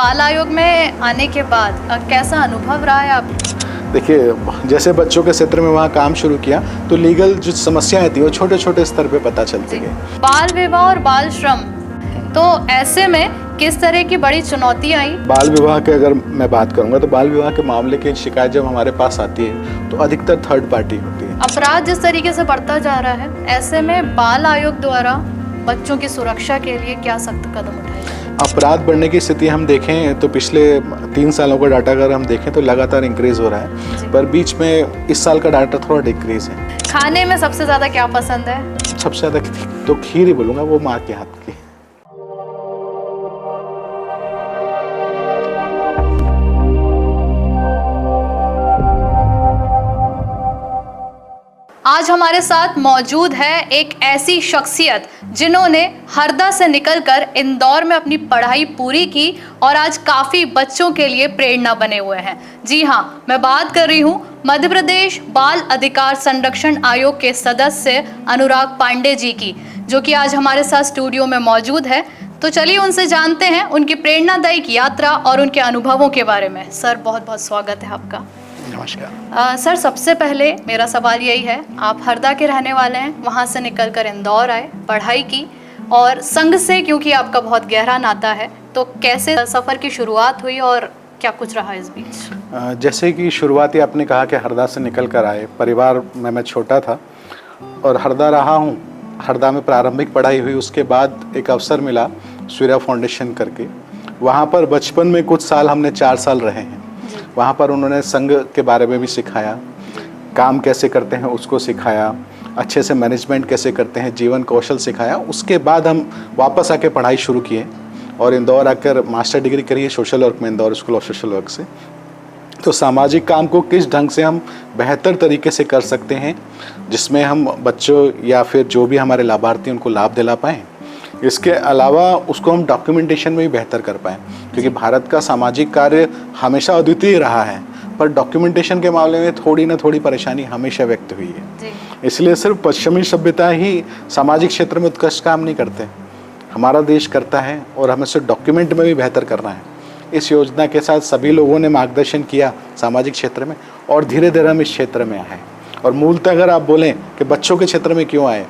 बाल आयोग में आने के बाद कैसा अनुभव रहा है आप? देखिए, जैसे बच्चों के क्षेत्र में वहाँ काम शुरू किया तो लीगल जो समस्याएं थी वो छोटे छोटे स्तर पे पता चलती गई। बाल विवाह और बाल श्रम, तो ऐसे में किस तरह की बड़ी चुनौती आई? बाल विवाह के अगर मैं बात करूंगा तो बाल विवाह के मामले की शिकायत जब हमारे पास आती है तो अधिकतर थर्ड पार्टी होती है। अपराध जिस तरीके से बढ़ता जा रहा है, ऐसे में बाल आयोग द्वारा बच्चों की सुरक्षा के लिए क्या सख्त कदम उठाए जाए? अपराध बढ़ने की स्थिति हम देखें तो पिछले 3 सालों का डाटा अगर हम देखें तो लगातार इंक्रीज हो रहा है, पर बीच में इस साल का डाटा थोड़ा डिक्रीज है। खाने में सबसे ज़्यादा क्या पसंद है? सबसे ज़्यादा तो खीर ही बोलूँगा, वो माँ के हाथ की। आज हमारे साथ मौजूद है एक ऐसी शख्सियत जिन्होंने हरदा से निकलकर इंदौर में अपनी पढ़ाई पूरी की और आज काफ़ी बच्चों के लिए प्रेरणा बने हुए हैं। जी हाँ, मैं बात कर रही हूँ मध्य प्रदेश बाल अधिकार संरक्षण आयोग के सदस्य अनुराग पांडे जी की, जो कि आज हमारे साथ स्टूडियो में मौजूद है। तो चलिए उनसे जानते हैं उनकी प्रेरणादायक यात्रा और उनके अनुभवों के बारे में। सर, बहुत बहुत स्वागत है आपका। नमस्कार। सर, सबसे पहले मेरा सवाल यही है, आप हरदा के रहने वाले हैं, वहाँ से निकलकर इंदौर आए, पढ़ाई की और संघ से क्योंकि आपका बहुत गहरा नाता है, तो कैसे सफ़र की शुरुआत हुई और क्या कुछ रहा इस बीच? जैसे कि शुरुआती आपने कहा कि हरदा से निकल कर आए, परिवार में मैं छोटा था और हरदा रहा हूँ। हरदा में प्रारंभिक पढ़ाई हुई, उसके बाद एक अवसर मिला सूर्या फाउंडेशन करके, वहाँ पर बचपन में कुछ साल हमने 4 साल रहे हैं। वहाँ पर उन्होंने संघ के बारे में भी सिखाया, काम कैसे करते हैं उसको सिखाया, अच्छे से मैनेजमेंट कैसे करते हैं, जीवन कौशल सिखाया। उसके बाद हम वापस आके पढ़ाई शुरू किए और इंदौर आकर मास्टर डिग्री करी है सोशल वर्क में, Indore school of social work से। तो सामाजिक काम को किस ढंग से हम बेहतर तरीके से कर सकते हैं जिसमें हम बच्चों या फिर जो भी हमारे लाभार्थी उनको लाभ दिला पाएँ, इसके अलावा उसको हम डॉक्यूमेंटेशन में भी बेहतर कर पाएँ, क्योंकि भारत का सामाजिक कार्य हमेशा अद्वितीय रहा है, पर डॉक्यूमेंटेशन के मामले में थोड़ी ना थोड़ी परेशानी हमेशा व्यक्त हुई है। इसलिए सिर्फ पश्चिमी सभ्यता ही सामाजिक क्षेत्र में उत्कृष्ट काम नहीं करते, हमारा देश करता है और हमें सिर्फ डॉक्यूमेंट में भी बेहतर करना है। इस योजना के साथ सभी लोगों ने मार्गदर्शन किया सामाजिक क्षेत्र में और धीरे धीरे हम इस क्षेत्र में आए। और मूलतः अगर आप बोलें कि बच्चों के क्षेत्र में क्यों आए,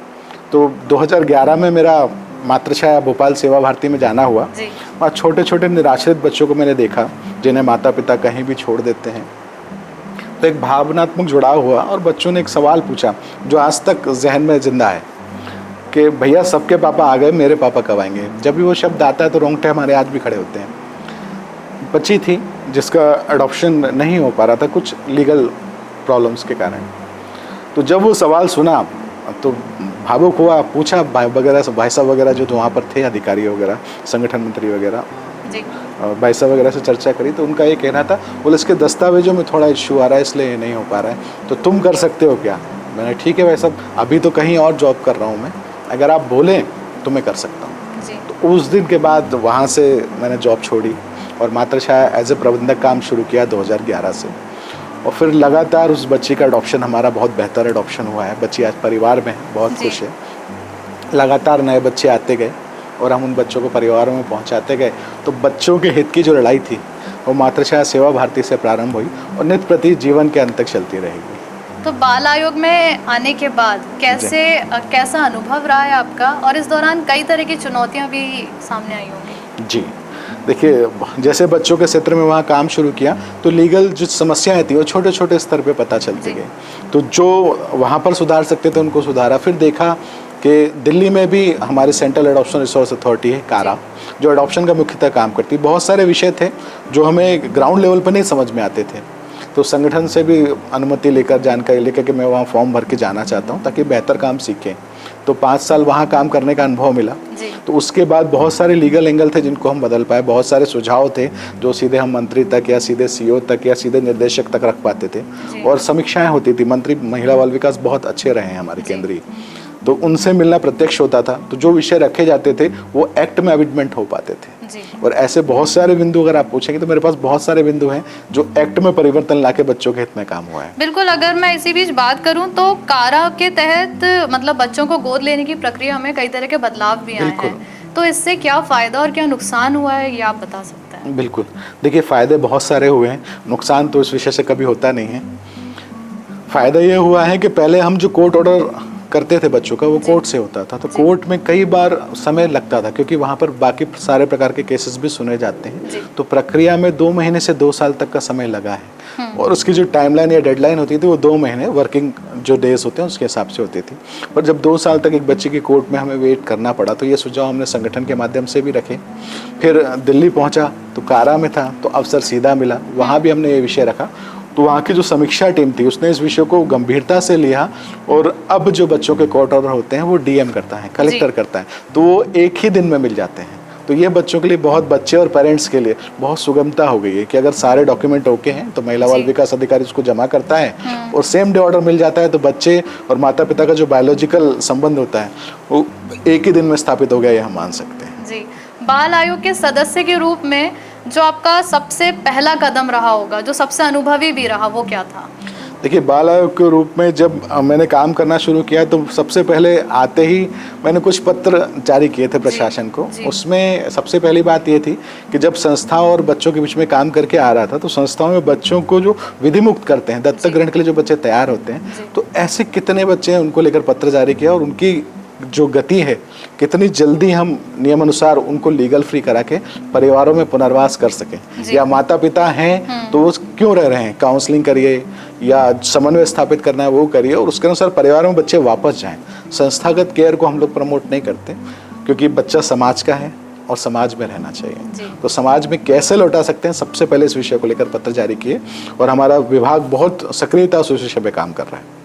तो 2011 में मेरा मातृछाया भोपाल सेवा भारती में जाना हुआ। वहाँ छोटे छोटे निराश्रित बच्चों को मैंने देखा जिन्हें माता पिता कहीं भी छोड़ देते हैं। तो एक भावनात्मक जुड़ाव हुआ और बच्चों ने एक सवाल पूछा जो आज तक जहन में जिंदा है कि भैया सबके पापा आ गए, मेरे पापा कब आएंगे। जब भी वो शब्द आता है तो रोंगटे हमारे आज भी खड़े होते हैं। बच्ची थी जिसका अडॉप्शन नहीं हो पा रहा था कुछ लीगल प्रॉब्लम्स के कारण। तो जब वो सवाल सुना तो भावुक हुआ, पूछा भाई साहब वगैरह जो वहाँ पर थे, अधिकारी वगैरह, संगठन मंत्री वगैरह, भाई साहब वगैरह से चर्चा करी। तो उनका ये कहना था, बोले इसके दस्तावेजों में थोड़ा इशू आ रहा है इसलिए नहीं हो पा रहा है, तो तुम कर सकते हो क्या? मैंने ठीक है भाई साहब, अभी तो कहीं और जॉब कर रहा हूँ मैं, अगर आप बोलें तो मैं कर सकता हूँ। तो उस दिन के बाद वहाँ से मैंने जॉब छोड़ी और मातृछाया एज ए प्रबंधक काम शुरू किया 2011 से। और फिर लगातार उस बच्ची का अडॉप्शन, हमारा बहुत बेहतर अडॉप्शन हुआ है। बच्ची आज परिवार में है, बहुत खुश है। लगातार नए बच्चे आते गए और हम उन बच्चों को परिवारों में पहुंचाते गए। तो बच्चों के हित की जो लड़ाई थी वो मातृछाया सेवा भारती से प्रारंभ हुई और नित्य प्रति जीवन के अंत तक चलती रहेगी। तो बाल आयोग में आने के बाद कैसा अनुभव रहा है आपका, और इस दौरान कई तरह की चुनौतियाँ भी सामने आई होंगी? जी, देखिए, जैसे बच्चों के क्षेत्र में वहाँ काम शुरू किया तो लीगल जो समस्याएं थी वो छोटे छोटे स्तर पे पता चलती गई। तो जो वहाँ पर सुधार सकते थे उनको सुधारा। फिर देखा कि दिल्ली में भी हमारी सेंट्रल एडॉप्शन रिसोर्स अथॉरिटी है, कारा, जो एडॉप्शन का मुख्यतः काम करती है। बहुत सारे विषय थे जो हमें ग्राउंड लेवल पर नहीं समझ में आते थे, तो संगठन से भी अनुमति लेकर, जानकारी लेकर कि मैं वहाँ फॉर्म भर के जाना चाहता हूँ ताकि बेहतर काम सीखें। तो 5 साल वहाँ काम करने का अनुभव मिला। तो उसके बाद बहुत सारे लीगल एंगल थे जिनको हम बदल पाए, बहुत सारे सुझाव थे जो सीधे हम मंत्री तक या सीधे सीईओ तक या सीधे निर्देशक तक रख पाते थे। और समीक्षाएं होती थी। मंत्री महिला बाल विकास बहुत अच्छे रहे हैं हमारे केंद्रीय, तो उनसे मिलना प्रत्यक्ष होता था। तो जो विषय रखे जाते थे वो एक्ट में अमेंडमेंट हो पाते थे। और ऐसे बहुत सारे बिंदु अगर आप पूछेंगे तो मेरे पास बहुत सारे बिंदु हैं जो एक्ट में परिवर्तन लाके बच्चों के हित में काम हुआ है। बिल्कुल, अगर मैं इसी बीच बात करूं तो कारा के तहत मतलब बच्चों को गोद लेने की प्रक्रिया में कई तरह के बदलाव भी आए हैं, तो इससे क्या फायदा और क्या नुकसान हुआ है ये आप बता सकते हैं? है? बिल्कुल, देखिए फ़ायदे बहुत सारे हुए हैं, नुकसान तो इस विषय से कभी होता नहीं है। फ़ायदा ये हुआ है कि पहले हम जो कोर्ट ऑर्डर करते थे बच्चों का, वो कोर्ट से होता था, तो कोर्ट में कई बार समय लगता था, क्योंकि वहाँ पर बाकी सारे प्रकार के केसेस भी सुने जाते हैं। तो प्रक्रिया में 2 महीने से 2 साल तक का समय लगा है, और उसकी जो टाइमलाइन या डेडलाइन होती थी वो 2 महीने वर्किंग जो डेज होते हैं उसके हिसाब से होती थी। पर जब 2 साल तक एक बच्चे की कोर्ट में हमें वेट करना पड़ा, तो ये सुझाव हमने संगठन के माध्यम से भी रखे। फिर दिल्ली पहुँचा तो कारा में था, तो अवसर सीधा मिला, वहाँ भी हमने ये विषय रखा। तो वहाँ की जो समीक्षा टीम थी उसने इस विषय को गंभीरता से लिया, और अब जो बच्चों के कोर्ट ऑर्डर होते हैं वो डीएम करता है, कलेक्टर करता है, तो वो एक ही दिन में मिल जाते हैं। तो ये बच्चों के लिए बहुत, बच्चे और पेरेंट्स के लिए बहुत सुगमता हो गई है कि अगर सारे डॉक्यूमेंट ओके हैं तो महिला बाल विकास अधिकारी उसको जमा करता है और सेम डे ऑर्डर मिल जाता है, तो बच्चे और माता पिता का जो बायोलॉजिकल संबंध होता है वो एक ही दिन में स्थापित हो गया, ये हम मान सकते हैं। जी, बाल आयोग के सदस्य के रूप में जो आपका सबसे पहला कदम रहा होगा, जो सबसे अनुभवी भी रहा, वो क्या था? देखिए, बाल आयोग के रूप में जब मैंने काम करना शुरू किया तो सबसे पहले आते ही मैंने कुछ पत्र जारी किए थे प्रशासन को। उसमें सबसे पहली बात ये थी कि जब संस्थाओं और बच्चों के बीच में काम करके आ रहा था, तो संस्थाओं में बच्चों को जो विधि मुक्त करते हैं, दत्तक ग्रहण के लिए जो बच्चे तैयार होते हैं, तो ऐसे कितने बच्चे हैं, उनको लेकर पत्र जारी किया, और उनकी जो गति है, कितनी जल्दी हम नियमानुसार उनको लीगल फ्री करा के परिवारों में पुनर्वास कर सकें, या माता पिता हैं तो वो क्यों रह रहे हैं, काउंसलिंग करिए या समन्वय स्थापित करना है वो करिए, और उसके अनुसार परिवारों में बच्चे वापस जाएं। संस्थागत केयर को हम लोग प्रमोट नहीं करते, क्योंकि बच्चा समाज का है और समाज में रहना चाहिए। तो समाज में कैसे लौटा सकते हैं, सबसे पहले इस विषय को लेकर पत्र जारी किए, और हमारा विभाग बहुत सक्रियता से उस विषय पर काम कर रहा है।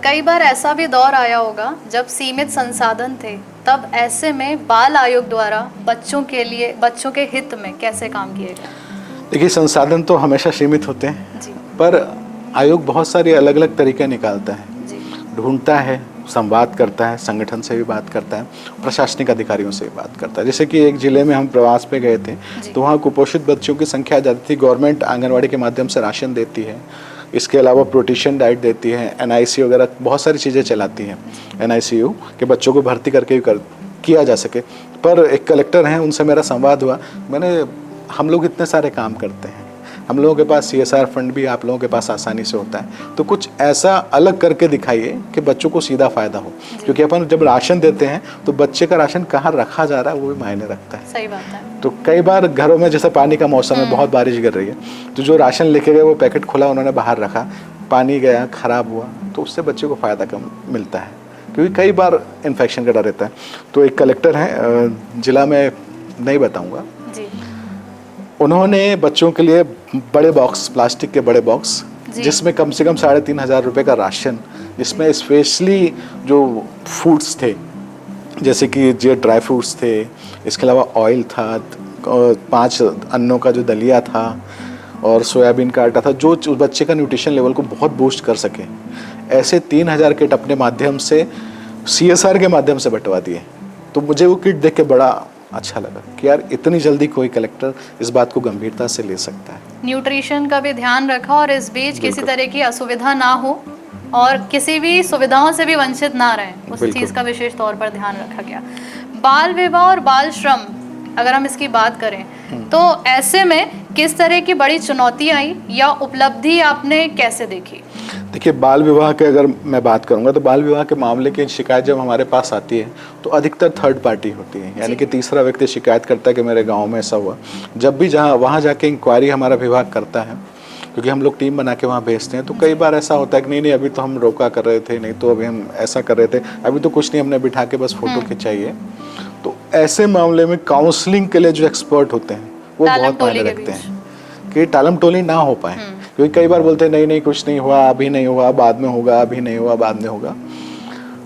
कई बार ऐसा भी दौर आया होगा जब सीमित संसाधन थे, तब ऐसे में बाल आयोग द्वारा बच्चों के लिए, बच्चों के हित में कैसे काम किए गए? देखिए, संसाधन तो हमेशा सीमित होते हैं, पर आयोग बहुत सारे अलग अलग तरीके निकालता है, ढूंढता है, संवाद करता है, संगठन से भी बात करता है, प्रशासनिक अधिकारियों से भी बात करता है। जैसे कि एक ज़िले में हम प्रवास पे गए थे, तो वहाँ कुपोषित बच्चों की संख्या ज़्यादा थी। गवर्नमेंट आंगनवाड़ी के माध्यम से राशन देती है, इसके अलावा प्रोटीशन डाइट देती है, एनआईसी वगैरह बहुत सारी चीज़ें चलाती हैं, एनआईसीयू के बच्चों को भर्ती करके किया जा सके। पर एक कलेक्टर हैं, उनसे मेरा संवाद हुआ, हम लोग इतने सारे काम करते हैं, हम लोगों के पास CSR फंड भी आप लोगों के पास आसानी से होता है, तो कुछ ऐसा अलग करके दिखाइए कि बच्चों को सीधा फ़ायदा हो। क्योंकि अपन जब राशन देते हैं तो बच्चे का राशन कहाँ रखा जा रहा है वो भी मायने रखता है। सही बात है। तो कई बार घरों में, जैसे पानी का मौसम है, बहुत बारिश गिर रही है, तो जो राशन लेके गए वो पैकेट खुला उन्होंने बाहर रखा, पानी गया, ख़राब हुआ, तो उससे बच्चे को फ़ायदा कम मिलता है, क्योंकि कई बार इन्फेक्शन का डर रहता है। तो एक कलेक्टर हैं, ज़िला में नहीं बताऊँगा, उन्होंने बच्चों के लिए बड़े बॉक्स, प्लास्टिक के बड़े बॉक्स, जिसमें कम से कम 3,500 रुपये का राशन, जिसमें स्पेशली जो फूड्स थे, जैसे कि जो ड्राई फ्रूट्स थे, इसके अलावा ऑयल था, 5 अन्नों का जो दलिया था, और सोयाबीन का आटा था, जो बच्चे का न्यूट्रिशन लेवल को बहुत बूस्ट कर सके, ऐसे 3,000 किट अपने माध्यम से, CSR के माध्यम से बंटवा दिए। तो मुझे वो किट देख के बड़ा अच्छा लगा कि यार इतनी जल्दी कोई कलेक्टर इस बात को गंभीरता से ले सकता है। न्यूट्रिशन का भी ध्यान रखा, और इस बीच किसी तरह की असुविधा ना हो और किसी भी सुविधाओं से भी वंचित ना रहें, उस चीज़ का विशेष तौर पर ध्यान रखा गया। बाल विवाह और बाल श्रम, अगर हम इसकी बात करें तो ऐसे में किस तरह की बड़ी चुनौती आई या उपलब्धि आपने कैसे देखी? देखिए, बाल विवाह के अगर मैं बात करूंगा तो बाल विवाह के मामले की शिकायत जब हमारे पास आती है तो अधिकतर थर्ड पार्टी होती है, यानी कि तीसरा व्यक्ति शिकायत करता है कि मेरे गांव में ऐसा हुआ। जब भी वहाँ जाके इंक्वायरी हमारा विभाग करता है, क्योंकि हम लोग टीम बना के वहाँ भेजते हैं, तो कई बार ऐसा होता है कि नहीं अभी तो हम रोका कर रहे थे, नहीं तो अभी हम ऐसा कर रहे थे, अभी तो कुछ नहीं, हमने बिठा के बस फोटो खिंचाइए। तो ऐसे मामले में काउंसलिंग के लिए जो एक्सपर्ट होते हैं वो बहुत मायने रखते हैं कि टालम टोली ना हो पाए, क्योंकि कई बार बोलते हैं नहीं कुछ नहीं हुआ, अभी नहीं हुआ, बाद में होगा, अभी नहीं हुआ, बाद में होगा।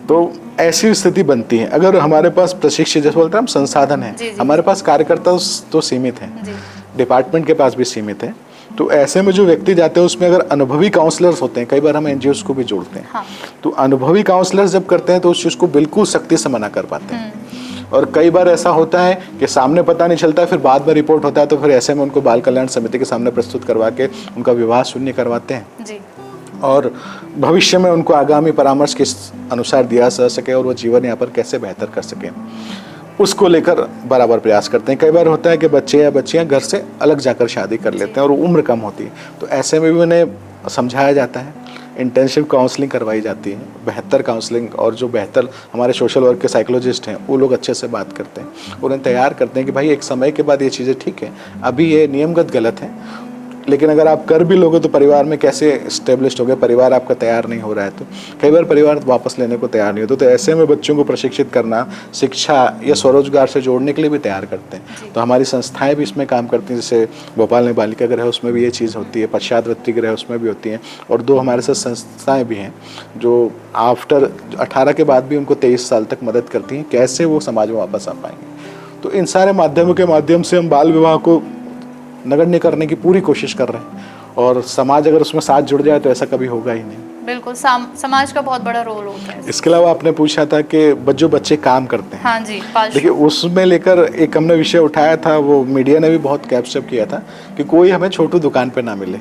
तो ऐसी स्थिति बनती है। अगर हमारे पास प्रशिक्षित, जैसे बोलते हैं हम, संसाधन है, हमारे पास कार्यकर्ता तो सीमित हैं, डिपार्टमेंट के पास भी सीमित है, तो ऐसे में जो व्यक्ति जाते हैं उसमें अगर अनुभवी काउंसलर्स होते हैं, कई बार हम NGOs को भी जोड़ते हैं, तो अनुभवी काउंसलर्स जब करते हैं तो उस चीज़ को बिल्कुल सख्ती से मना कर पाते हैं। और कई बार ऐसा होता है कि सामने पता नहीं चलता है, फिर बाद में रिपोर्ट होता है, तो फिर ऐसे में उनको बाल कल्याण समिति के सामने प्रस्तुत करवा के उनका विवाह शून्य करवाते हैं जी। और भविष्य में उनको आगामी परामर्श किस अनुसार दिया जा सके और वो जीवन यापन कैसे बेहतर कर सकें। उसको लेकर बराबर प्रयास करते हैं। कई बार होता है कि बच्चे या बच्चियां घर से अलग जाकर शादी कर लेते हैं और उम्र कम होती है, तो ऐसे में भी उन्हें समझाया जाता है, इंटेंसिव काउंसलिंग करवाई जाती है, बेहतर काउंसलिंग, और जो बेहतर हमारे सोशल वर्क के साइकोलॉजिस्ट हैं वो लोग अच्छे से बात करते हैं, उन्हें तैयार करते हैं कि भाई एक समय के बाद ये चीज़ें ठीक है, अभी ये नियमगत गलत है, लेकिन अगर आप कर भी लोगे तो परिवार में कैसे इस्टेब्लिश हो गए, परिवार आपका तैयार नहीं हो रहा है, तो कई बार परिवार वापस लेने को तैयार नहीं होते, तो ऐसे में बच्चों को प्रशिक्षित करना, शिक्षा या स्वरोजगार से जोड़ने के लिए भी तैयार करते हैं। तो हमारी संस्थाएं भी इसमें काम करती हैं, जैसे भोपाल में बालिका गृह उसमें भी ये चीज़ होती है, पश्चातवृत्ति गृह उसमें भी होती हैं, और 2 हमारे साथ संस्थाएँ भी हैं जो आफ्टर 18 के बाद भी उनको 23 साल तक मदद करती हैं, कैसे वो समाज में वापस आ पाएंगे। तो इन सारे माध्यमों के माध्यम से हम बाल विवाह को नगण्य करने की पूरी कोशिश कर रहे हैं, और समाज अगर उसमें साथ जुड़ जाए तो ऐसा कभी होगा ही नहीं। बिल्कुल, समाज का बहुत बड़ा रोल होता है। इसके अलावा आपने पूछा था कि जो बच्चे काम करते हैं, हाँ जी, देखिए उसमें लेकर एक हमने विषय उठाया था, वो मीडिया ने भी बहुत कैप्चर किया था कि कोई हमें छोटू दुकान पे ना मिले,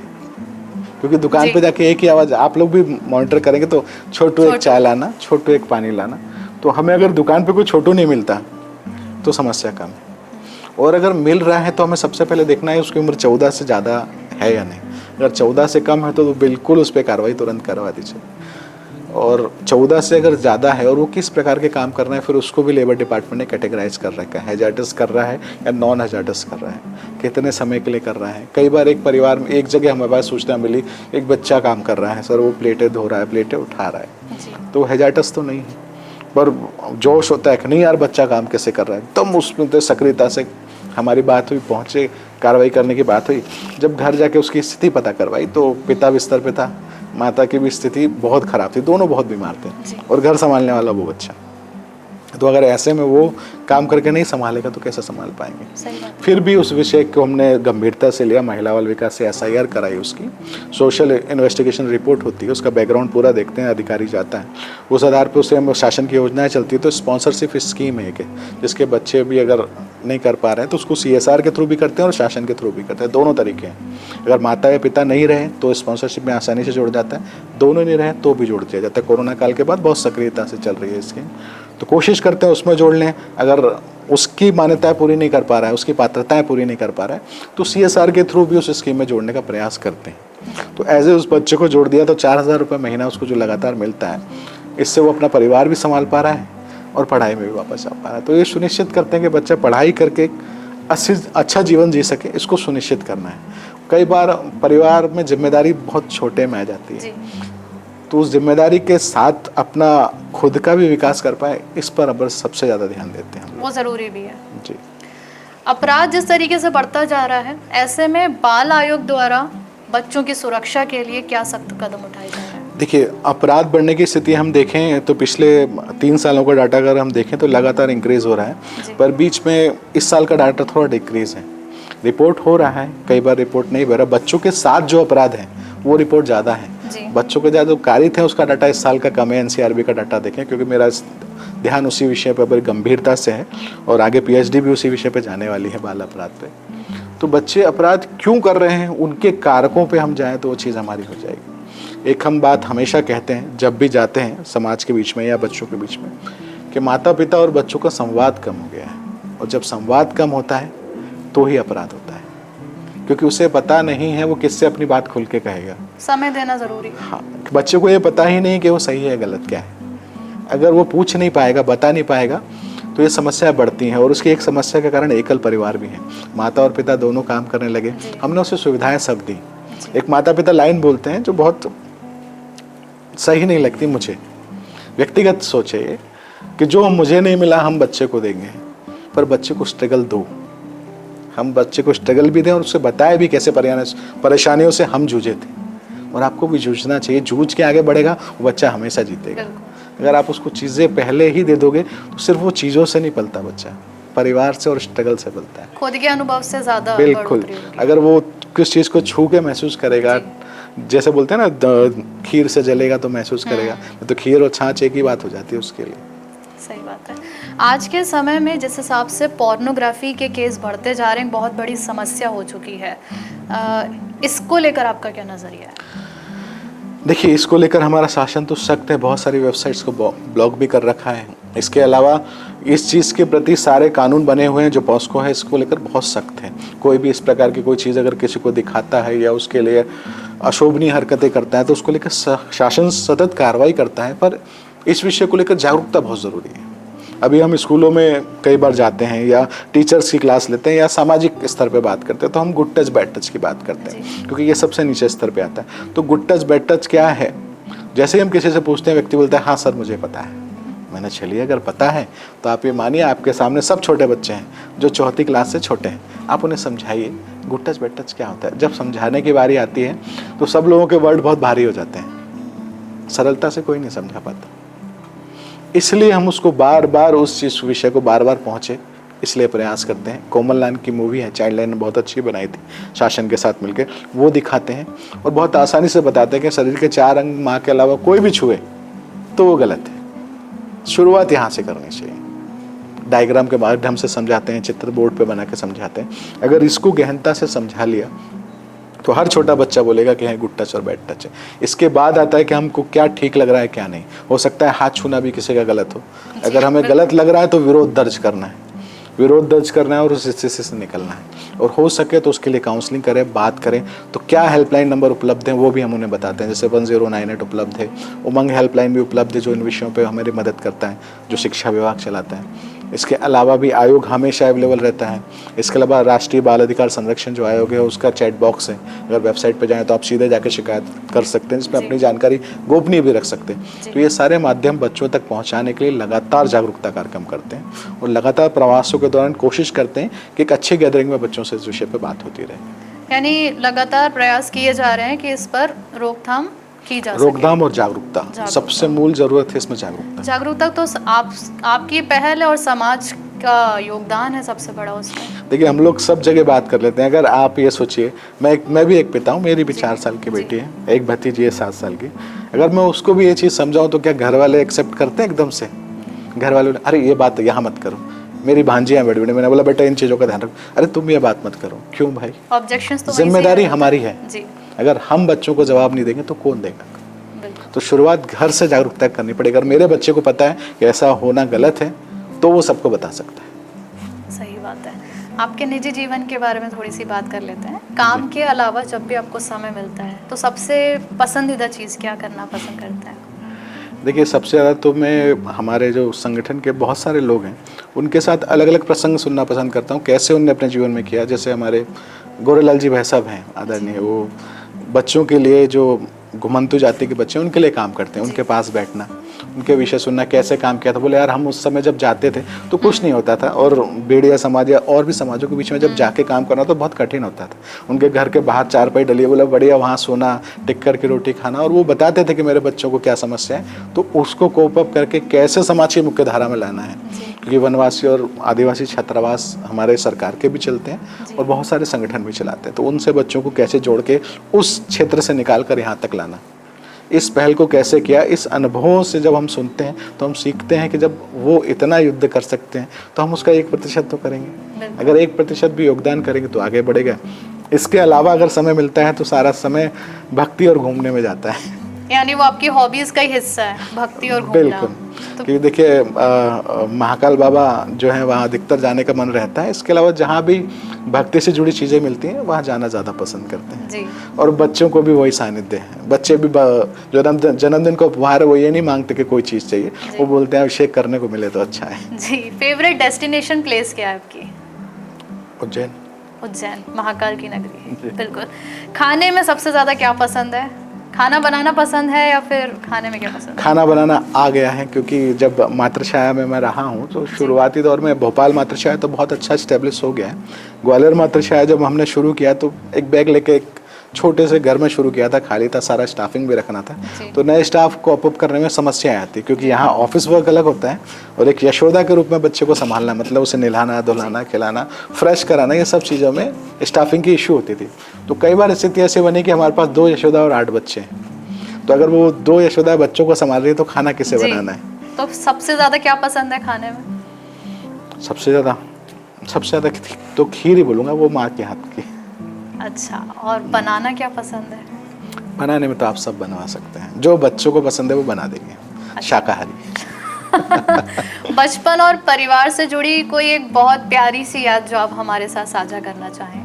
क्योंकि दुकान पे जाके एक ही आवाज़, आप लोग भी मॉनिटर करेंगे तो छोटू एक चाय लाना, छोटू एक पानी लाना, तो हमें अगर दुकान पे कोई छोटू नहीं मिलता तो समस्या कम है, और अगर मिल रहा है तो हमें सबसे पहले देखना है उसकी उम्र 14 से ज़्यादा है या नहीं। अगर 14 से कम है तो बिल्कुल उस पर कार्रवाई तुरंत करवा दीजिए, और 14 से अगर ज़्यादा है और वो किस प्रकार के काम कर रहे हैं, फिर उसको भी लेबर डिपार्टमेंट ने कैटेगराइज कर रखा है, हैजार्डस कर रहा है या नॉन हैजार्डस कर रहा है, कितने समय के लिए कर रहा है। कई बार एक परिवार में एक जगह हमारे पास सूचना मिली, एक बच्चा काम कर रहा है सर, वो प्लेटें धो रहा है, प्लेटें उठा रहा है, तो हैजार्डस तो नहीं है, पर जोश होता है कि नहीं यार बच्चा काम कैसे कर रहा है, एकदम उसमें तो सक्रियता से हमारी बात हुई, पहुँचे, कार्रवाई करने की बात हुई। जब घर जाके उसकी स्थिति पता करवाई तो पिता बिस्तर पे था, माता की भी स्थिति बहुत ख़राब थी, दोनों बहुत बीमार थे, और घर संभालने वाला वो बच्चा। तो अगर ऐसे में वो काम करके नहीं संभालेगा तो कैसे संभाल पाएंगे। फिर भी उस विषय को हमने गंभीरता से लिया, महिला बाल विकास से SIR कराई, उसकी सोशल इन्वेस्टिगेशन रिपोर्ट होती है, उसका बैकग्राउंड पूरा देखते हैं, अधिकारी जाता है, उस आधार पर उससे हम शासन की योजनाएं चलती है। तो स्पॉन्सरशिप स्कीम है कि जिसके बच्चे भी अगर नहीं कर पा रहे हैं तो उसको CSR के थ्रू भी करते हैं और शासन के थ्रू भी करते हैं, दोनों तरीके हैं। अगर माता या पिता नहीं रहे तो स्पॉन्सरशिप में आसानी से जुड़ जाता है, दोनों नहीं रहे तो भी जुड़ दिया जाता है। कोरोना काल के बाद बहुत सक्रियता से चल रही है स्कीम, तो कोशिश करते हैं उसमें जोड़ लें। अगर उसकी मान्यताएं पूरी नहीं कर पा रहा है, उसकी पात्रताएं पूरी नहीं कर पा रहा है, तो CSR के थ्रू भी उस स्कीम में जोड़ने का प्रयास करते हैं। तो ऐसे उस बच्चे को जोड़ दिया तो 4000 रुपये महीना उसको जो लगातार मिलता है, इससे वो अपना परिवार भी संभाल पा रहा है और पढ़ाई में भी वापस आ पा रहा है। तो ये सुनिश्चित करते हैं कि बच्चा पढ़ाई करके अच्छा जीवन जी सके, इसको सुनिश्चित करना है। कई बार परिवार में जिम्मेदारी बहुत छोटे में आ जाती है, तो उस जिम्मेदारी के साथ अपना खुद का भी विकास कर पाए, इस पर अब सबसे ज़्यादा ध्यान देते हैं। वो ज़रूरी भी है जी। अपराध जिस तरीके से बढ़ता जा रहा है, ऐसे में बाल आयोग द्वारा बच्चों की सुरक्षा के लिए क्या सख्त कदम उठाए जा रहे हैं? देखिए, अपराध बढ़ने की स्थिति हम देखें तो पिछले 3 सालों का डाटा अगर हम देखें तो लगातार इंक्रीज़ हो रहा है, पर बीच में इस साल का डाटा थोड़ा डिक्रीज़ है। रिपोर्ट हो रहा है, कई बार रिपोर्ट नहीं हो रहा। बच्चों के साथ जो अपराध हैं वो रिपोर्ट ज़्यादा है, बच्चों के ज़्यादा जो कारित है उसका डाटा इस साल का कम है। NCRB का डाटा देखें, क्योंकि मेरा ध्यान उसी विषय पर बड़ी गंभीरता से है और आगे PhD भी उसी विषय पर जाने वाली है, बाल अपराध पे। तो बच्चे अपराध क्यों कर रहे हैं, उनके कारकों पे हम जाएं तो वो चीज़ हमारी हो जाएगी। एक हम बात हमेशा कहते हैं जब भी जाते हैं समाज के बीच में या बच्चों के बीच में, कि माता पिता और बच्चों का संवाद कम हो गया है, और जब संवाद कम होता है तो ही अपराध होता है, क्योंकि उसे पता नहीं है वो किससे अपनी बात खुल के कहेगा। समय देना ज़रूरी है। हाँ, बच्चे को ये पता ही नहीं कि वो सही है गलत क्या है। अगर वो पूछ नहीं पाएगा, बता नहीं पाएगा, तो ये समस्या बढ़ती हैं। और उसकी एक समस्या के कारण एकल परिवार भी है, माता और पिता दोनों काम करने लगे, हमने उसे सुविधाएं सब दी। एक माता पिता लाइन बोलते हैं जो बहुत सही नहीं लगती मुझे, व्यक्तिगत सोचे कि जो मुझे नहीं मिला हम बच्चे को देंगे, पर बच्चे को स्ट्रगल दो, हम बच्चे को स्ट्रगल भी दें और उसे बताए भी कैसे परेशानियों से हम जूझे थे, और आपको भी जूझना चाहिए। जूझ के आगे बढ़ेगा वो बच्चा हमेशा जीतेगा। अगर आप उसको चीज़ें पहले ही दे दोगे तो सिर्फ वो चीज़ों से नहीं पलता, बच्चा परिवार से और स्ट्रगल से पलता है, खुद के अनुभव से ज़्यादा। बिल्कुल। अगर वो किस चीज़ को छू के महसूस करेगा, जैसे बोलते हैं ना खीर से जलेगा तो महसूस करेगा, तो खीर और छाछ एक ही बात हो जाती है उसके लिए। सही बात है। आज के समय में जिस हिसाब से पोर्नोग्राफी के केस बढ़ते जा रहे हैं, बहुत बड़ी समस्या हो चुकी है, इसको लेकर आपका क्या नज़रिया है? देखिए, इसको लेकर हमारा शासन तो सख्त है, बहुत सारी वेबसाइट्स को ब्लॉक भी कर रखा है, इसके अलावा इस चीज़ के प्रति सारे कानून बने हुए हैं, जो पॉस्को है इसको लेकर बहुत सख्त है। कोई भी इस प्रकार की कोई चीज़ अगर किसी को दिखाता है या उसके लिए अशोभनीय हरकतें करता है तो उसको लेकर शासन सतत कार्रवाई करता है। पर इस विषय को लेकर जागरूकता बहुत ज़रूरी है। अभी हम स्कूलों में कई बार जाते हैं या टीचर्स की क्लास लेते हैं या सामाजिक स्तर पे बात करते हैं तो हम गुड टच बैड टच की बात करते हैं, क्योंकि ये सबसे नीचे स्तर पे आता है। तो गुड टच बैड टच क्या है? जैसे ही हम किसी से पूछते हैं, व्यक्ति बोलता है हाँ सर मुझे पता है। मैंने चलिए अगर पता है तो आप ये मानिए आपके सामने सब छोटे बच्चे हैं जो चौथी क्लास से छोटे हैं, आप उन्हें समझाइए गुड टच बैड टच क्या होता है। जब समझाने की बारी आती है तो सब लोगों के वर्ड बहुत भारी हो जाते हैं, सरलता से कोई नहीं समझा पाता। इसलिए हम उसको बार बार उस चीज़ विषय को बार बार पहुँचे, इसलिए प्रयास करते हैं। कोमल लाइन की मूवी है, चाइल्ड लाइन बहुत अच्छी बनाई थी शासन के साथ मिलकर, वो दिखाते हैं और बहुत आसानी से बताते हैं कि शरीर के 4 अंग माँ के अलावा कोई भी छुए तो वो गलत है। शुरुआत यहाँ से करनी चाहिए। डायग्राम के माध्यम से समझाते हैं, चित्र बोर्ड पे बना के समझाते हैं। अगर इसको गहनता से समझा लिया तो हर छोटा बच्चा बोलेगा कि है गुड टच और बैड टच है। इसके बाद आता है कि हमको क्या ठीक लग रहा है क्या नहीं। हो सकता है हाथ छूना भी किसी का गलत हो, अगर हमें गलत लग रहा है तो विरोध दर्ज करना है, विरोध दर्ज करना है और उस स्थिति से निकलना है। और हो सके तो उसके लिए काउंसलिंग करें, बात करें। तो क्या हेल्पलाइन नंबर उपलब्ध हैं वो भी हम उन्हें बताते हैं, जैसे 1098 उपलब्ध है, उमंग हेल्पलाइन भी उपलब्ध है जो इन विषयों पे हमारी मदद करता है, जो शिक्षा विभाग चलाता है। इसके अलावा भी आयोग हमेशा अवेलेबल रहता है। इसके अलावा राष्ट्रीय बाल अधिकार संरक्षण जो आयोग है उसका चैट बॉक्स है, अगर वेबसाइट पर जाएँ तो आप सीधे जाकर शिकायत कर सकते हैं, जिसमें अपनी जानकारी गोपनीय भी रख सकते हैं। तो ये सारे माध्यम बच्चों तक पहुँचाने के लिए लगातार जागरूकता कार्यक्रम करते हैं और लगातार प्रवासों के दौरान कोशिश करते हैं कि एक अच्छी गैदरिंग में बच्चों से इस विषय पर बात होती रहे। यानी लगातार प्रयास किए जा रहे हैं कि इस पर रोकथाम की जा सके। रोकथाम और जागरूकता सबसे मूल जरूरत है इसमें, जागरूकता। जागरूकता तो आपकी पहल है और समाज का योगदान है सबसे बड़ा उसमें। देखिए हम लोग सब जगह बात कर लेते हैं। अगर आप ये सोचिए, मैं भी एक पिता हूँ, मेरी भी 4 साल की बेटी है, एक भतीजी है 7 साल की। अगर मैं उसको भी ये चीज़ समझाऊँ तो क्या घर वाले एक्सेप्ट करते हैं एकदम से? घर वाले अरे ये बात यहाँ मत करो। मेरी भांजियाँ बड़ी बड़ी, मैंने बोला बेटा इन चीज़ों का ध्यान रखो, अरे तुम ये बात मत करो। क्यों भाई? ऑब्जेक्शंस तो जिम्मेदारी हमारी है जी। अगर हम बच्चों को जवाब नहीं देंगे तो कौन देगा? तो शुरुआत घर से जागरूकता करनी पड़ेगी। अगर मेरे बच्चे को पता है कि ऐसा होना गलत है तो वो सबको बता सकता है। सही बात है। आपके निजी जीवन के बारे में थोड़ी सी बात कर लेते हैं। काम के अलावा जब भी आपको समय मिलता है तो सबसे पसंदीदा चीज़ क्या करना पसंद करते हैं? देखिए सबसे ज़्यादा तो मैं हमारे जो संगठन के बहुत सारे लोग हैं उनके साथ अलग अलग प्रसंग सुनना पसंद करता हूँ, कैसे उनने अपने जीवन में किया। जैसे हमारे गोरेलाल जी भाई साहब हैं आदरणीय, वो बच्चों के लिए जो घुमंतु जाति के बच्चे उनके लिए काम करते हैं, उनके पास बैठना, उनके विषय सुनना, कैसे काम किया था। बोले यार हम उस समय जब जाते थे तो कुछ नहीं होता था, और बेड़िया समाज या और भी समाजों के बीच में जब जाके काम करना तो बहुत कठिन होता था। उनके घर के बाहर चारपाई डली है, बोला बढ़िया वहाँ सोना, टिक्कर की रोटी खाना, और वो बताते थे कि मेरे बच्चों को क्या समस्या है, तो उसको कोप अप करके कैसे समाज की मुख्य धारा में लाना है। क्योंकि वनवासी और आदिवासी छात्रावास हमारे सरकार के भी चलते हैं और बहुत सारे संगठन भी चलाते हैं, तो उनसे बच्चों को कैसे जोड़ के उस क्षेत्र से निकाल कर यहाँ तक लाना, इस पहल को कैसे किया। इस अनुभवों से जब हम सुनते हैं तो हम सीखते हैं कि जब वो इतना युद्ध कर सकते हैं तो हम उसका 1% तो करेंगे। अगर 1% भी योगदान करेंगे तो आगे बढ़ेगा। इसके अलावा अगर समय मिलता है तो सारा समय भक्ति और घूमने में जाता है। यानी वो आपकी हॉबीज का ही हिस्सा है, भक्ति और घूमना। बिल्कुल। क्योंकि देखिए महाकाल बाबा जो है वहाँ अधिकतर जाने का मन रहता है। इसके अलावा जहाँ भी भक्ति से जुड़ी चीज़ें मिलती हैं वहाँ जाना ज़्यादा पसंद करते हैं जी। और बच्चों को भी वही सानिध्य है। बच्चे भी जन्मदिन को उपहार वो ये नहीं मांगते कि कोई चीज़ चाहिए, वो बोलते हैं अभिषेक करने को मिले तो अच्छा है जी। फेवरेट डेस्टिनेशन प्लेस क्या है आपकी? उज्जैन। उज्जैन, महाकाल की नगरी। बिल्कुल। खाने में सबसे ज़्यादा क्या पसंद है? खाना बनाना पसंद है या फिर खाने में क्या पसंद है? खाना बनाना आ गया है, क्योंकि जब मातृछाया में मैं रहा हूँ तो शुरुआती दौर में भोपाल मातृछाया तो बहुत अच्छा इस्टेब्लिश हो गया है। ग्वालियर मातृछाया जब हमने शुरू किया तो एक बैग लेके एक छोटे से घर में शुरू किया था, खाली था, सारा स्टाफिंग भी रखना था, तो नए स्टाफ को अप करने में समस्याएं आती, क्योंकि यहाँ ऑफिस वर्क अलग होता है और एक यशोदा के रूप में बच्चे को संभालना, मतलब उसे नहलाना, धुलाना, खिलाना, फ्रेश कराना, ये सब चीज़ों में स्टाफिंग की इशू होती थी। तो कई बार स्थिति ऐसी बनी कि हमारे पास 2 यशोदा और 8 बच्चे हैं, तो अगर वो 2 यशोदा बच्चों को संभाल रही है तो खाना किसे बनाना है? तो सबसे ज़्यादा क्या पसंद है खाने में? सबसे ज़्यादा तो खीर ही बोलूँगा, वो माँ के हाथ की। अच्छा, और बनाना क्या पसंद है? बनाने में तो आप सब बनवा सकते हैं, जो बच्चों को पसंद है वो बना देंगे। अच्छा। शाकाहारी। बचपन और परिवार से जुड़ी कोई एक बहुत प्यारी सी याद जो आप हमारे साथ साझा करना चाहें।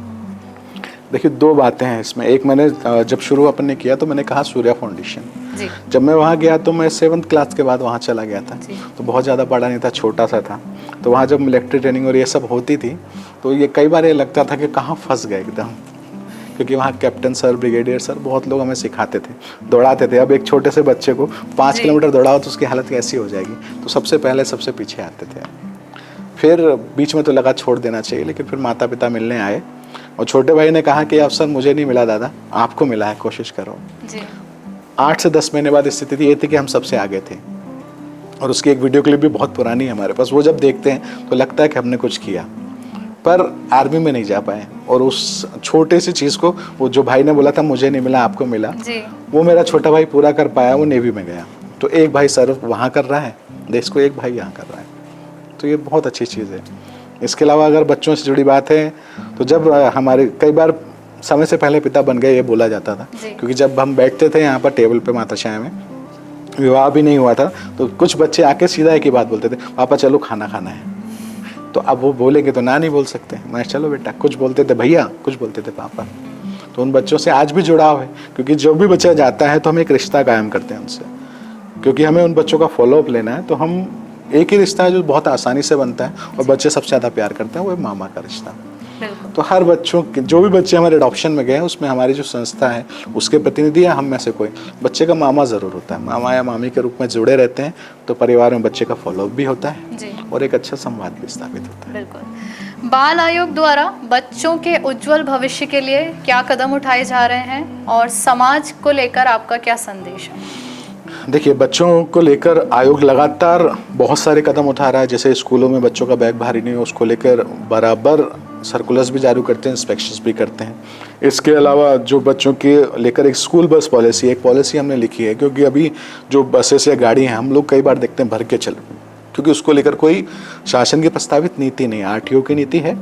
देखिए, दो बातें हैं इसमें। एक, मैंने जब शुरू अपन ने किया तो मैंने कहा सूर्या फाउंडेशन। जी। जब मैं वहाँ गया तो मैं 7th क्लास के बाद वहाँ चला गया था, जी। तो बहुत ज़्यादा बड़ा नहीं था, छोटा सा था। तो वहाँ जब मिलिट्री ट्रेनिंग और ये सब होती थी तो ये कई बार ये लगता था कि कहाँ फंस गए एकदम, क्योंकि वहाँ कैप्टन सर, ब्रिगेडियर सर बहुत लोग हमें सिखाते थे, दौड़ाते थे। अब एक छोटे से बच्चे को 5 किलोमीटर दौड़ाओ तो उसकी हालत कैसी हो जाएगी, तो सबसे पहले सबसे पीछे आते थे। फिर बीच में तो लगा छोड़ देना चाहिए, लेकिन फिर माता पिता मिलने आए और छोटे भाई ने कहा कि अवसर मुझे नहीं मिला दादा, आपको मिला है, कोशिश करो। जी। 8 से 10 महीने बाद स्थिति ये थी कि हम सबसे आगे थे, और उसकी एक वीडियो क्लिप भी बहुत पुरानी है हमारे पास। वो जब देखते हैं तो लगता है कि हमने कुछ किया, पर आर्मी में नहीं जा पाए। और उस छोटे सी चीज़ को, वो जो भाई ने बोला था मुझे नहीं मिला आपको मिला, जी। वो मेरा छोटा भाई पूरा कर पाया, वो नेवी में गया। तो एक भाई सर वहाँ कर रहा है देश को, एक भाई यहाँ कर रहा है, तो ये बहुत अच्छी चीज़ है। इसके अलावा अगर बच्चों से जुड़ी बात है तो जब हमारे कई बार समय से पहले पिता बन गए ये बोला जाता था, क्योंकि जब हम बैठते थे यहाँ पर टेबल पे माताश्याय में, विवाह भी नहीं हुआ था, तो कुछ बच्चे आके सीधा एक ही बात बोलते थे, पापा चलो खाना खाना है। तो अब वो बोलेंगे तो ना नहीं बोल सकते, मैं चलो बेटा, कुछ बोलते थे भैया, कुछ बोलते थे पापा। तो उन बच्चों से आज भी जुड़ाव है, क्योंकि जो भी बच्चा जाता है तो हम एक रिश्ता कायम करते हैं उनसे, क्योंकि हमें उन बच्चों का फॉलोअप लेना है। तो हम एक ही रिश्ता है जो बहुत आसानी से बनता है और बच्चे सबसे ज़्यादा प्यार करते हैं, वो है मामा का रिश्ता। तो हर बच्चों के, जो भी बच्चे हमारे अडॉप्शन में गए हैं, उसमें हमारी जो संस्था है उसके प्रतिनिधि या हम में से कोई बच्चे का मामा ज़रूर होता है, मामा या मामी के रूप में जुड़े रहते हैं। तो परिवार में बच्चे का फॉलोअप भी होता है जी। और एक अच्छा संवाद भी स्थापित होता है। बिल्कुल। बाल आयोग द्वारा बच्चों के उज्जवल भविष्य के लिए क्या कदम उठाए जा रहे हैं और समाज को लेकर आपका क्या संदेश है? देखिए, बच्चों को लेकर आयोग लगातार बहुत सारे कदम उठा रहा है। जैसे स्कूलों में बच्चों का बैग भारी नहीं हो, उसको लेकर बराबर सर्कुलर्स भी जारी करते हैं, इंस्पेक्शंस भी करते हैं। इसके अलावा जो बच्चों के लेकर एक स्कूल बस पॉलिसी, एक पॉलिसी हमने लिखी है, क्योंकि अभी जो बसेस या गाड़ी हैं हम लोग कई बार देखते हैं भर के चल, क्योंकि उसको लेकर कोई शासन की प्रस्तावित नीति नहीं, आरटीओ की नीति है,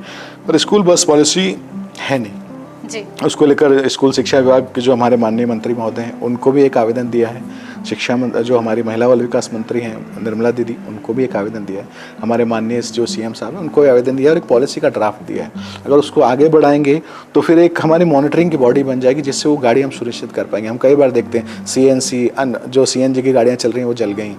पर स्कूल बस पॉलिसी है नहीं जी। उसको लेकर स्कूल शिक्षा विभाग के जो हमारे माननीय मंत्री महोदय हैं उनको भी एक आवेदन दिया है। शिक्षा जो हमारी महिला बाल विकास मंत्री हैं निर्मला दीदी, उनको भी एक आवेदन दिया है। हमारे माननीय जो सीएम साहब हैं उनको भी आवेदन दिया है और एक पॉलिसी का ड्राफ्ट दिया है। अगर उसको आगे बढ़ाएंगे तो फिर एक हमारी मॉनिटरिंग की बॉडी बन जाएगी, जिससे वो गाड़ी हम सुनिश्चित कर पाएंगे। हम कई बार देखते हैं सीएनसी जो सीएनजी की गाड़ियाँ चल रही हैं वो जल गई,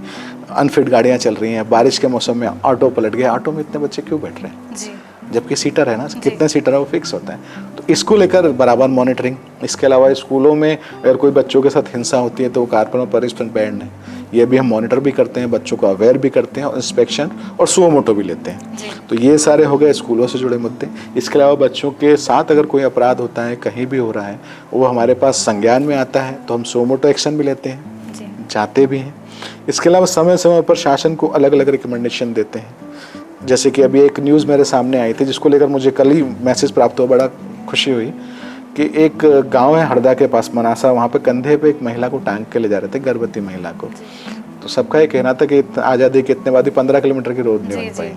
अनफिट गाड़ियाँ चल रही हैं, बारिश के मौसम में ऑटो पलट गए, ऑटो में इतने बच्चे क्यों बैठ रहे हैं जी। जबकि सीटर है ना, कितने सीटर है वो फिक्स होता है। तो इसको लेकर बराबर मॉनिटरिंग। इसके अलावा स्कूलों में अगर कोई बच्चों के साथ हिंसा होती है तो वो कार्पण और पनिशमेंट बैंड है, ये भी हम मॉनिटर भी करते हैं, बच्चों को अवेयर भी करते हैं और इंस्पेक्शन और सुओ मोटो भी लेते हैं। तो ये सारे हो गए स्कूलों से जुड़े मुद्दे। इसके अलावा बच्चों के साथ अगर कोई अपराध होता है, कहीं भी हो रहा है, वो हमारे पास संज्ञान में आता है तो हम सुओ मोटो एक्शन भी लेते हैं, जाते भी हैं। इसके अलावा समय समय पर शासन को अलग अलग रिकमेंडेशन देते हैं। जैसे कि अभी एक न्यूज़ मेरे सामने आई थी जिसको लेकर मुझे कल ही मैसेज प्राप्त हुआ, बड़ा खुशी हुई कि एक गांव है हरदा के पास मनासा, वहाँ पे कंधे पे एक महिला को टांग के ले जा रहे थे, गर्भवती महिला को। तो सबका ये कहना था कि आज़ादी की इतने बाद 15 किलोमीटर की रोड नहीं बन पाई।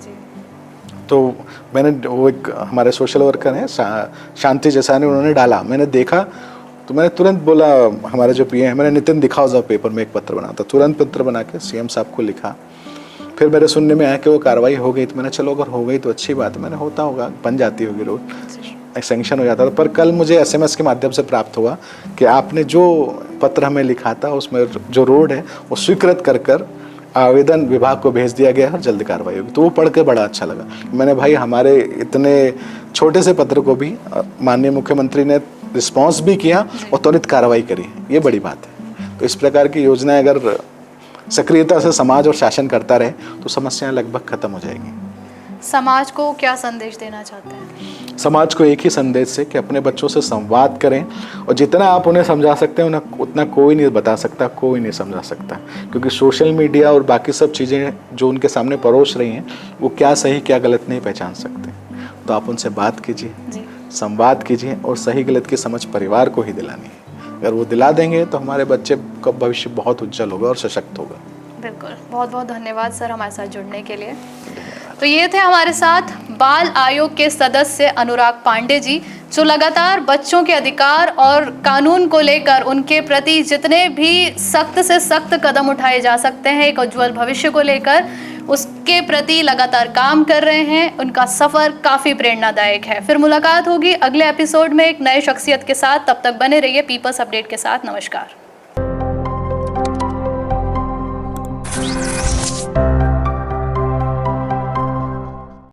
तो मैंने, वो एक हमारे सोशल वर्कर हैं शांति जैसानी, उन्होंने डाला, मैंने देखा तो मैंने तुरंत बोला हमारे जो पीए हैं, मैंने नितिन दिखाओ जाओ पेपर में एक पत्र बना, तो तुरंत पत्र बना के सीएम साहब को लिखा। फिर मेरे सुनने में आया कि वो कार्रवाई हो गई, तो मैंने चलो अगर हो गई तो अच्छी बात है, मैंने होता होगा, बन जाती होगी रोड, सैंक्शन हो जाता था। पर कल मुझे एसएमएस के माध्यम से प्राप्त हुआ कि आपने जो पत्र हमें लिखा था उसमें जो रोड है वो स्वीकृत कर आवेदन विभाग को भेज दिया गया है और जल्द कार्रवाई होगी। तो वो पढ़ के बड़ा अच्छा लगा। मैंने भाई हमारे इतने छोटे से पत्र को भी माननीय मुख्यमंत्री ने रिस्पॉन्स भी किया और त्वरित कार्रवाई करी, ये बड़ी बात है। तो इस प्रकार की योजनाएं अगर सक्रियता से समाज और शासन करता रहे तो समस्याएं लगभग खत्म हो जाएंगी। समाज को क्या संदेश देना चाहते हैं? समाज को एक ही संदेश से कि अपने बच्चों से संवाद करें और जितना आप उन्हें समझा सकते हैं उन्हें उतना कोई नहीं बता सकता, कोई नहीं समझा सकता, क्योंकि सोशल मीडिया और बाकी सब चीज़ें जो उनके सामने परोस रही हैं वो क्या सही क्या गलत नहीं पहचान सकते। तो आप उनसे बात कीजिए, संवाद कीजिए और सही गलत की समझ परिवार को ही दिलानी है। अगर वो दिला देंगे तो हमारे बच्चे का भविष्य बहुत उज्जवल होगा और सशक्त होगा। बिल्कुल, बहुत बहुत धन्यवाद सर हमारे साथ जुड़ने के लिए। तो ये थे हमारे साथ बाल आयोग के सदस्य अनुराग पांडे जी, जो लगातार बच्चों के अधिकार और कानून को लेकर उनके प्रति जितने भी सख्त से सख्त कदम उठाए जा सकते हैं एक उज्जवल भविष्य को लेकर, उसके प्रति लगातार काम कर रहे हैं। उनका सफ़र काफ़ी प्रेरणादायक है। फिर मुलाकात होगी अगले एपिसोड में एक नए शख्सियत के साथ। तब तक बने रहिए पीपल्स अपडेट के साथ। नमस्कार।